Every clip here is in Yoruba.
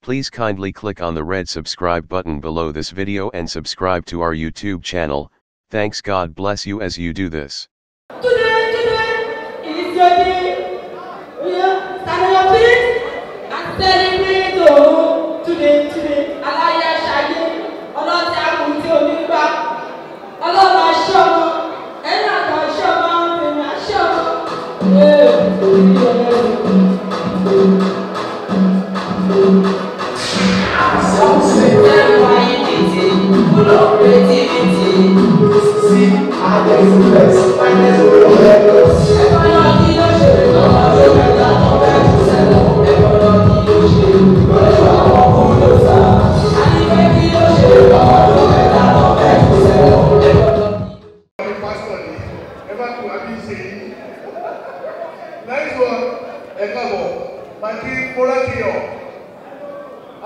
Please kindly click on the red subscribe button below this video and subscribe to our YouTube channel. Thanks, God bless you as you do this. Today is your day. Stand on your feet and celebrate. Oh, today. Alaya Shade. Ọlọ́run tí a kò tí ò ní gbà. Ọlọ́run aṣọ ọmọ. Ẹ̀rọ àgbà aṣọ ọmọ. Èmi aṣọ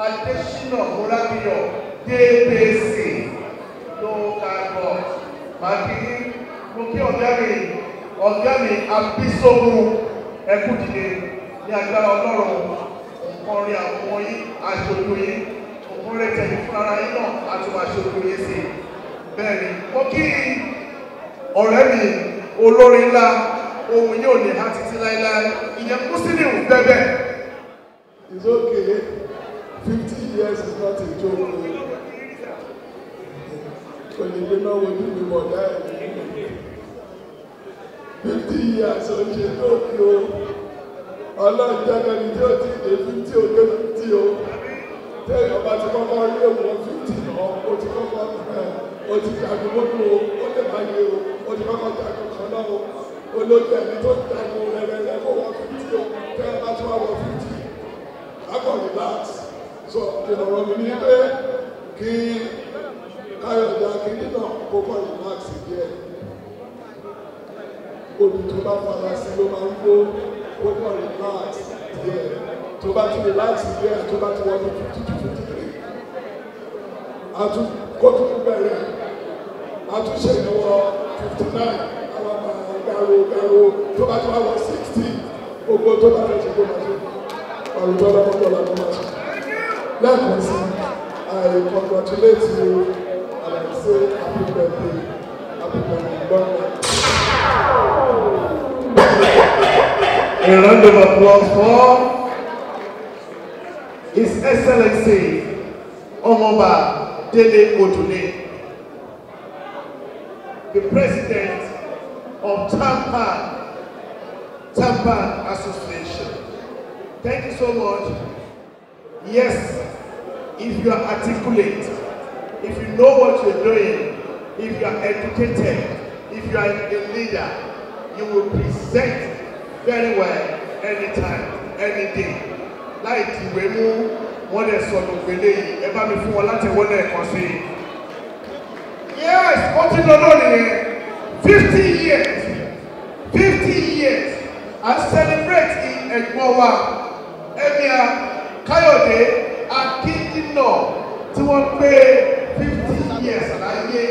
Additional Morakiyo, DPC, local God. Maki, Moki Ọ̀gá mi, Abisogun, Ẹkúdìde, ní agbára Ọlọ́run, ọ̀rìn àwọn yìí, aṣojú yìí, òkúnrẹ́ tẹ̀lé fún ara yìí náà, àti aṣojú yìí sí. Bẹ́ẹ̀ni, Moki ọ̀rẹ́ mi, olórin ńlá, ohun yóò ní ha títí láíláí, ìyẹn Musiliu bẹ́bẹ̀. It's okay. 50 years is not a joke. When you know what you do more than 50 years, so you know you. Allah Jaga ni jo ti de 50 o de 50 o. Tell your body come on you 50 o ti come on o ti jago gbogbo o le ma ye o ti come on jago kan na o lo je ni to jago rere ko 50 o tell your body 50. I got relax. So, ìrọ̀rọ̀ mi ní pé kí Káyọ̀dé Akíndé náà kó kọ́ ìmáàkì díẹ̀. Olù tó bá fara sí ló máa ń gbó kó kọ́ ìmáàkì díẹ̀. Tó bá ti ìmáàkì díẹ̀ tó bá ti wọ́n ní 52-53. Kó tún bẹ̀rẹ̀ àtúnṣe ìwọ̀ 59 àwọn gàrò tó bá ti wá wọ 60 gbogbo tó bá fẹ́ ṣe kó máa ṣe. Àrùjọ lọ́mọdé ọ̀làmọ́ máa ṣe. I congratulate you and I say happy birthday, A round of applause for His Excellency Omoba Dele Odune, the President of Tampan Association. Thank you so much. Yes, if you are articulate, if you know what you're doing, if you are educated, if you are a leader, you will present very well anytime, any day. Like ìwé mú wọ́n lè sọ lògbélé yìí, ẹ bá mi fún wọn láti wọ́n lẹ́ẹ̀kan sí. Yes, ó ti lọ lónìí 50 years, and celebrate in ẹ̀gbọ́n wa, Emir Káyọ̀dé Akíndínà tí wọ́n pé 50 years láyé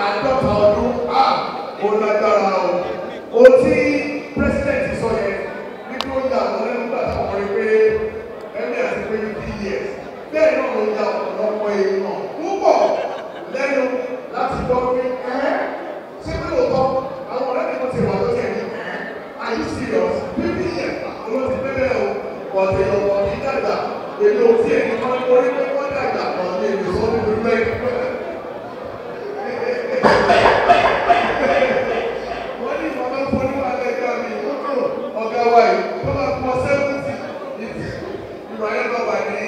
àádọ́ta ọdún ó lágbára o tí president sọ yẹn nígbà ó yà wọ́n lẹ́nu gbà táwọn rí pé ẹni àti pé 50 years bẹ́ẹ̀ náà ló ya ọ̀pọ̀lọpọ̀ èèyàn púpọ̀ lẹ́nu láti gbọ́ pé ṣé pé òótọ́ àwọn ọ̀rẹ́ mi kò ti wà lókè ní are you serious 50 years ló ti pé bẹ́ẹ̀ o ọ̀dẹ̀ ọ̀pọ̀ kì í dàgbà èlò tí ẹni kan ní orí pé wọ́n dàgbà kan ní èdè sọ nínú mẹ́rin. Wọ́n ní ìmọ̀ máa ń fọ́ nípa ẹgbẹ́ mi ọ̀gá wa yìí tó máa pọ̀ 70 ìwà ẹ̀ lọ́ba ní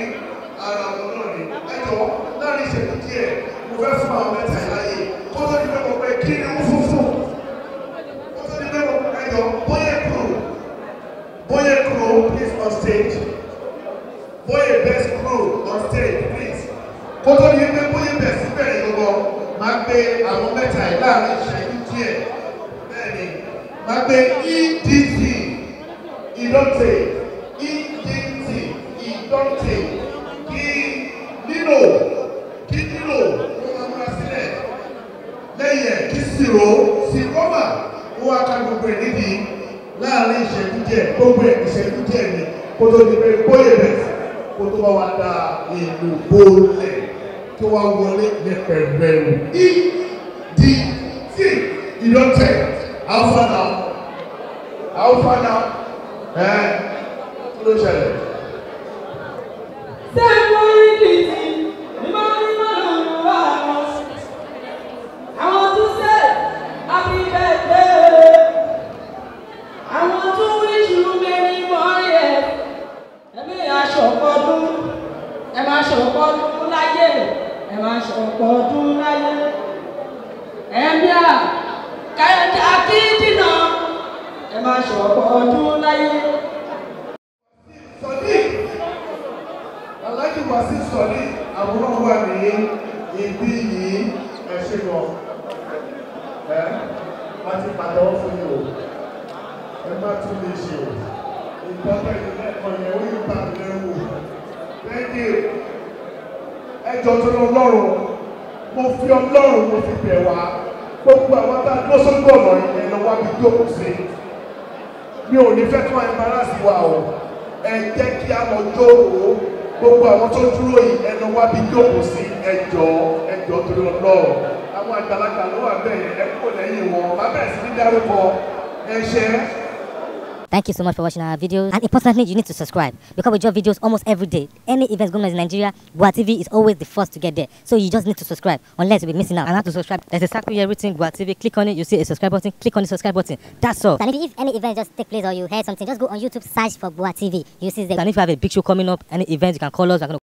ara ọ̀dọ́ náà ni. Ẹjọ́ láàrin ìṣèlú díẹ̀ mo fẹ́ fún àwọn mẹ́ta ìláyè kó tó di pé mo pẹ́ kí ni ó fúnfún. Kó tó di pé mo pẹ́ ẹjọ́ Bóyè Kúrò please on stage. Bóyè best crew on stage please. Kó tó di pé Bóyè best bẹ̀rẹ̀ gbogbo máa gbé àwọn mẹ́ta ẹ̀ láàrin ìṣẹ́jú díẹ̀. Bẹ́ẹ̀ni, máa gbé EDT Ìdọ́tè kí nílò wọ́n máa múra sílẹ̀ lẹ́yìn ẹ̀ kí Sìrọ́mà ó wá ká gbogbo ẹ̀ nídìí láàrin ìṣẹ́jú díẹ̀ gbogbo ẹ̀ ìṣẹ́jú díẹ̀ ni kó tó di pé Bóyè bẹ̀rẹ̀ kó tó bá wà da ìlú bolẹ̀ tó wá wọlé ní pẹ̀lú EDT ìdọ́tẹ̀ alfana kí ló ṣẹlẹ̀. Sẹ́wọ̀n ìdìtì ní máa ń mọ̀ lọ́wọ́ àwọn tó ṣe happy birthday. Àwọn tó wish you many more years. Ẹ̀mí aṣọ̀pọ̀dún, ẹ máa ṣọ̀pọ̀dún láyé, ẹ máa ṣọ̀pọ̀dún láyé. Ẹ̀mí Káyọ̀dé Akíndínà, ẹ máa ṣọ̀pọ̀dún láyé. Sọ̀dí Aláàjì Wàsíù Sọ̀dí àwòrán wà ní ibi yìí ẹ̀ṣẹ̀ gan. Wọ́n ti pàtẹ́wọ́ fún yìí o. Ẹ má tún lè ṣe o. Ìgbọ́tẹ̀ ìlẹ́kọ̀ọ́ yẹn ó yóò bá mi lẹ́rù. Thank you. Ẹjọ́ tó lọ lọ́rùn. Mo fi Ọlọ́run mo fi bẹ̀ wá. Gbogbo àwọn tá a dúró sójú ọ̀nà yẹn lọ wá bí jókòó sí. Mi ò ní fẹ́ kí wọ́n embarrass wa o. Ẹ jẹ́ kí a lọ jókòó. Gbogbo àwọn tó dúró yìí ẹ lọ wá bí jókòó sí ẹjọ́ tó lọ lọ́rùn. Àwọn àgbàlagbà ló wà bẹ́ẹ̀ ẹ kò lẹ́yìn wọn. Má bẹ̀rẹ̀ sí ní dárúkọ ẹ̀ṣẹ̀. Thank you so much for watching our videos. And importantly, you need to subscribe because we drop videos almost every day. Any events going on in Nigeria, Gua TV is always the first to get there. So you just need to subscribe unless you'll be missing out. And how to subscribe? There's a circle here written Gua TV. Click on it, you see a subscribe button. Click on the subscribe button. That's all. And if any event just take place or you heard something, just go on YouTube, search for Gua TV. You see the. And if you have a big show coming up, any event, you can call us. We're going to